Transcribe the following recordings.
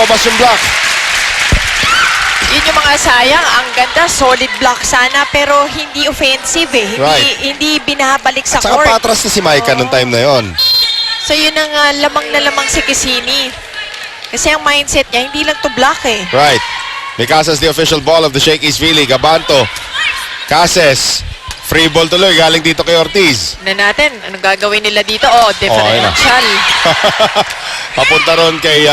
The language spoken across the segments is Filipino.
lumabas yung block. Yun yung mga sayang. Ang ganda, solid block sana, pero hindi offensive eh. Hindi binabalik sa At saka court. patras na si Micah nung time na yon. So yun ang lamang na lamang si Cassini. Kasi ang mindset niya, hindi lang to block eh. Right. May Casas the official ball of the Shakey's V-League. Abanto. Cases. Free ball tuloy. Galing dito kay Ortiz. Na natin, anong gagawin nila dito? Oh, differential. Papunta ron kay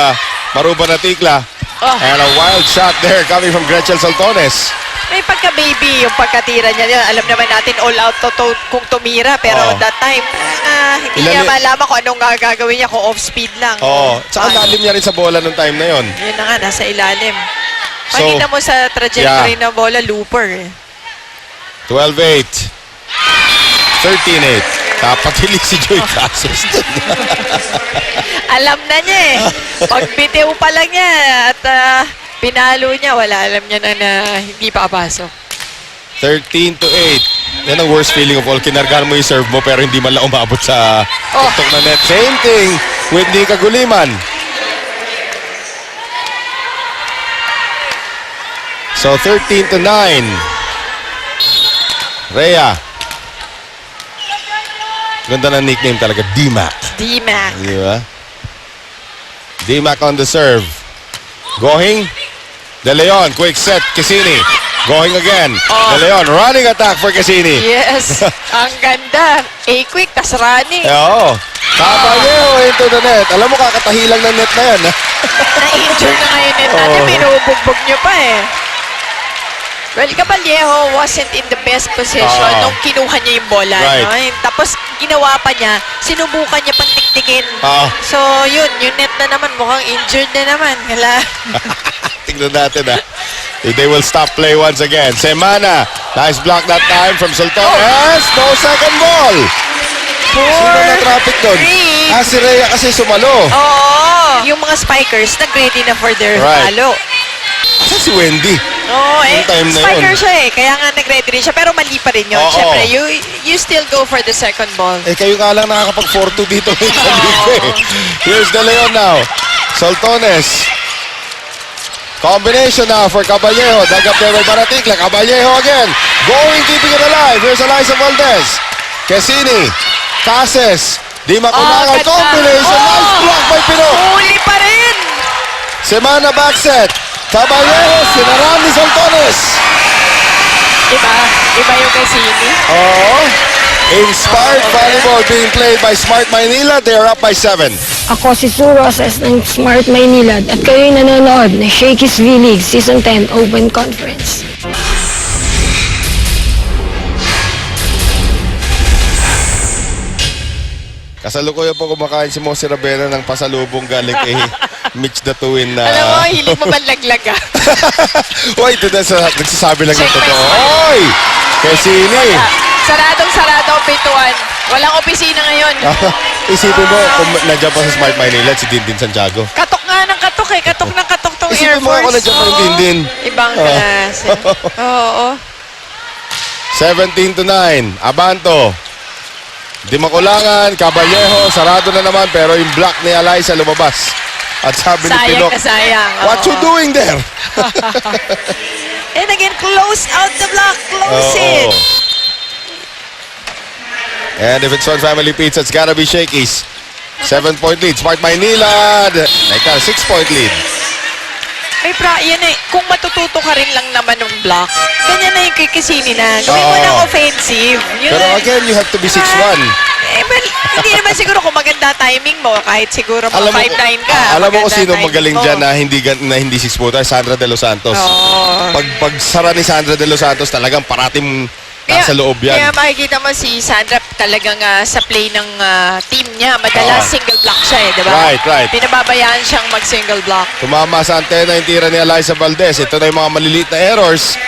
Maruba Natikla. Oh. And a wild shot there coming from Gretchen Saltones. May pagka-baby yung pagkatira niya. Alam naman natin all out to kung tumira. Pero that time, hindi niya malaman kung anong gagawin niya kung off-speed lang. Tsaka lalim niya rin sa bola nung time na yon. Yun na nga, nasa ilalim. So, Pakita mo sa trajectory ng bola, looper eh. 12-8. 13-8. Kapatili si Joy Cases. Alam na niya eh. Pagbitiw pa lang niya at pinalo niya, wala alam niya na hindi papasok. 13-8. Yan ang worst feeling of all. Kinargahan mo yung serve mo pero hindi man lang umabot sa tuktok na net. Same thing with Nika Guliman. So 13-9. Rhea. Ganda ng nickname talaga, D-Mac. D-Mac. Di ba? D-Mac on the serve. Going. De Leon, quick set. Cassini. Going again. De Leon, running attack for Cassini. Yes. Ang ganda. A-quick, tas running. Oo. Caballero into the net. Alam mo, kakatahilang ng net na yan. Na-injure na ngayon net natin. Binubugbog nyo pa eh. Well, Caballero wasn't in the best position nung kinuha niya yung bola. Right. No? Tapos, ginawa pa niya, sinubukan niya pang tiktikin. So, yun, yung net na naman, mukhang injured na naman. Tingnan natin if they will stop play once again. Semana. Nice block that time from Saltones. No second ball. Sino na traffic doon? Si Rhea kasi sumalo. Yung mga spikers, nag-ready na for their follow. Kasi si Wendy. Spiker siya eh. Kaya nga nag-ready rin siya. Pero mali pa rin yun. Siyempre, you still go for the second ball. Kayo nga lang nakakapag 4-2 dito sa liga. Here's De Leon now. Saltones. Combination now for Caballero. Dug up there by Baratikla. Caballero again. Going, keeping it alive. Here's Eliza Valdez. Cassini. Cases. Di makulangan. Combination. Nice block by Pino. Huli pa rin. Semana back set. Caballero. Sinaraan ni Saltones. Iba yung Cassini. Inspired volleyball being played by Smart Maynila. They are up by 7. Ako si Sue Rosas ng Smart Maynila at kayo'y nanonood ng Shakey's V-League Season 10 Open Conference. Kasalukuyan po kumakain si Mosi Ravena ng pasalubong galing kay Mitch Datuin na... Alam mo, hilig mo man laglag ah. Uy, ito na nagsasabi lang ng totoo. Oy! Cassini! Saradong-sarado ang pintuan. Walang opisina ngayon. Isipin mo, kung nandiyan pa sa Smart Maynila, si Dindin Santiago. Katok nga ng katok eh. Katok ng katok tong Air Isipin mo Force. ako nandiyan pa ng Dindin. Ibang klase. Oo. 17-9. Abanto. Di makulangan. Caballero. Sarado na naman. Pero yung block ni Eliza lumabas. At sabi ni Pinok, sayang. what you doing there? And again, close out the block. Close it. And if it's Sun Family Pizza, it's gotta be Shakey's. 7-point lead. Smart Maynila. 6-point lead. Yan eh, kung matututo ka rin lang naman ng block, ganyan na yung kay Cassini na. Gawin mo ng offensive. Pero again, you have to be 6'1". Well, hindi naman siguro kung maganda timing mo, kahit siguro mga 5'9 ka. Alam mo kung sino magaling dyan na hindi 6'footer? Sandra De Los Santos. Pag sara ni Sandra De Los Santos, talagang parating nasa loob yan. Kaya makikita mo si Sandra talagang sa play ng team niya. Madalas single block siya eh, di ba? Right. Pinababayaan siyang mag-single block. Tumama sa antena yung tira ni Eliza Valdez. Ito na yung mga maliliit na errors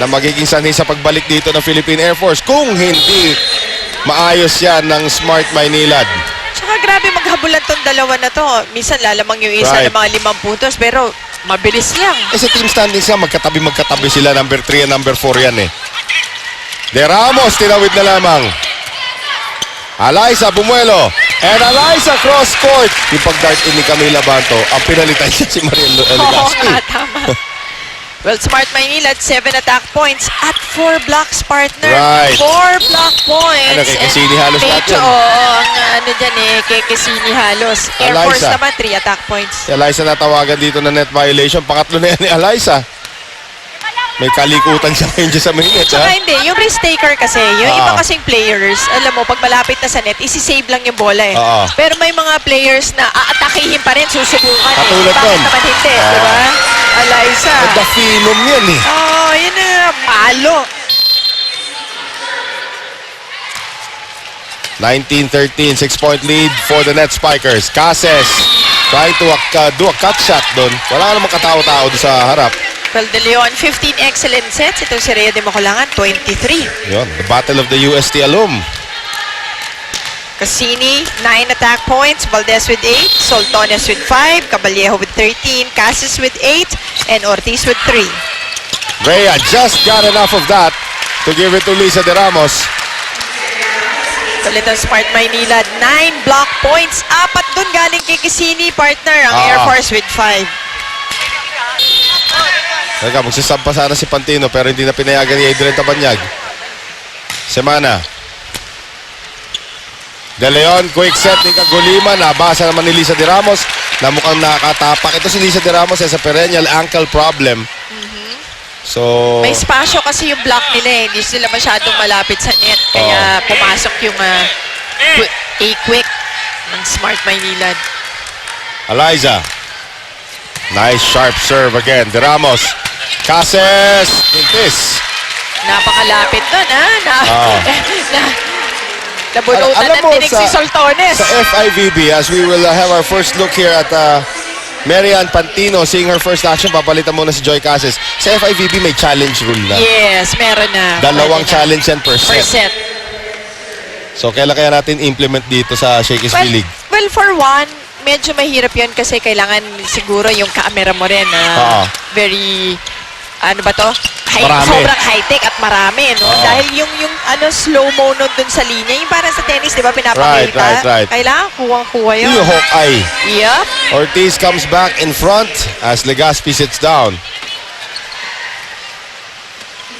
na magiging sanhi sa pagbalik dito ng Philippine Air Force kung hindi maayos yan ng Smart Maynilad. Tsaka grabe maghabulan tong dalawa na to. Minsan lalamang yung isa ng mga 5 puntos pero mabilis lang. Sa team standings nga, magkatabi sila. Number 3 and number 4 yan eh. De Ramos, tinawid na lamang. Eliza Bumuelo. And Eliza cross court. Yung pag-dart in ni Camila Banto, ang pinalitan niya si Mariel Oo Legaspi. nga, tama. Well, Smart Maynila at 7 attack points at 4 blocks, partner. Right. 4 block points. Ano, kay Cassini halos lahat Medyo, yun. oo, ang ano dyan kay Cassini halos. Air Eliza. Force naman, 3 attack points. Si Eliza natawagan dito na net violation. Pangatlo na yan ni Eliza. May kalikutan siya ngayon dyan sa minute, ha? Tsaka hindi, yung risk taker kasi, yung Oo. iba kasing players, alam mo, pag malapit na sa net, isi-save lang yung bola eh. Oo. Pero may mga players na aatakihin pa rin, susubukan Katulad eh. Bakit nun. naman hindi, Oo. di ba? Eliza. The phenom yan, eh. Oh, yun na, palo. 19-13, 6-point lead for the net spikers. Cases trying to do a cut shot doon. Wala namang katao-tao doon sa harap. Well, De Leon, 15 excellent sets. Itong si Rhea de Maculangan, 23. Yun, the battle of the UST alum. Cassini, 9 attack points. Valdez with 8. Soltones with 5. Caballejo with 13. Casas with 8. And Ortiz with 3. Rhea just got enough of that to give it to Lisa de Ramos. Ulit ang Smart Maynila, 9 block points. 4 dun galing kay Cassini, partner. Ang Air Force with 5. Teka, magsasampa sana si Pantino pero hindi na pinayagan ni Adrian Tabanyag. Semana. De Leon, quick set ni Kagulima. Nabasa naman ni Lisa de Ramos na mukhang nakatapak. Ito si Lisa de Ramos has a perennial ankle problem. So, May spasyo kasi yung block nila eh. Hindi sila masyadong malapit sa net. Kaya pumasok yung A-quick ng Smart Maynila. Eliza. Nice sharp serve again. De Ramos. Cases. Mintis. Napakalapit nun, ha? Nabunutan Alam ng mo, tinig si Soltones. Sa FIVB, as we will have our first look here at Marian Pantino seeing her first action, papalitan muna si Joy Cases. Sa FIVB, may challenge rule na. Yes, meron na. Dalawang Pwede na. challenge yan per Per set. set. So, kailan kaya natin implement dito sa Shakey's V-League? Well, for one, medyo mahirap yun kasi kailangan siguro yung camera mo rin na very, ano ba to? Marami. Sobrang high-tech at marami, no? Oo. Dahil yung slow-mo nun dun sa linya, yung parang sa tennis, di ba, pinapakita? Right. Kailangan kuwang-kuwa yun. Yung Hawkeye. Yup. Ortiz comes back in front as Legaspi sits down.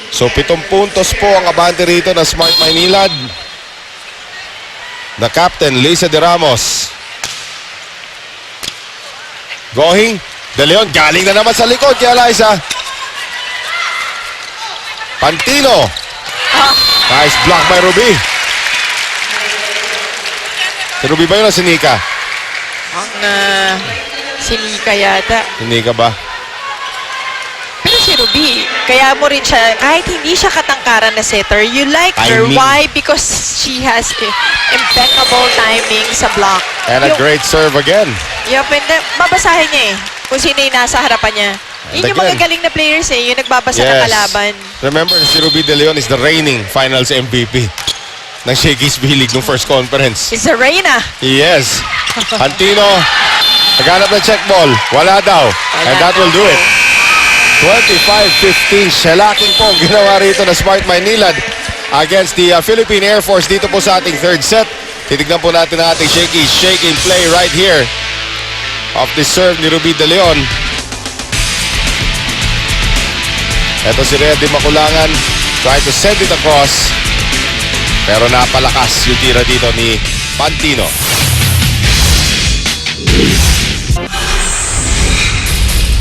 So, 7 puntos po ang abante rito ng Smart Maynilad. The captain, Lisa de Ramos. Going. De Leon, galing na naman sa likod kay Eliza. Pantino. Nice block by Ruby. Si Ruby ba yun o si Nika? Ang sinika yata. Si Nika ba? Pero si Ruby, kaya mo rin siya, kahit hindi siya katangkaran na setter, you like her. Timing. Why? Because she has impeccable timing sa block. And a great serve again. Yup, and babasahin niya eh, kung sino yung nasa harapan niya. Yun yung again. magagaling na players eh, yung nagbabasa ng kalaban. Remember, si Ruby De Leon is the reigning finals MVP ng Shakey's V-League nung first conference. It's a Reyna. Yes. Pantino, naghanap ng check ball. Wala daw. And that will do it. 25-15. Shellacking po ang ginawa rito na Smart Maynilad against the Philippine Air Force dito po sa ating third set. Titignan po natin ang ating shaking play right here of the serve ni Ruby De Leon. Ito si Rhea de Maculangan trying to send it across. Pero napalakas yung tira dito ni Pantino.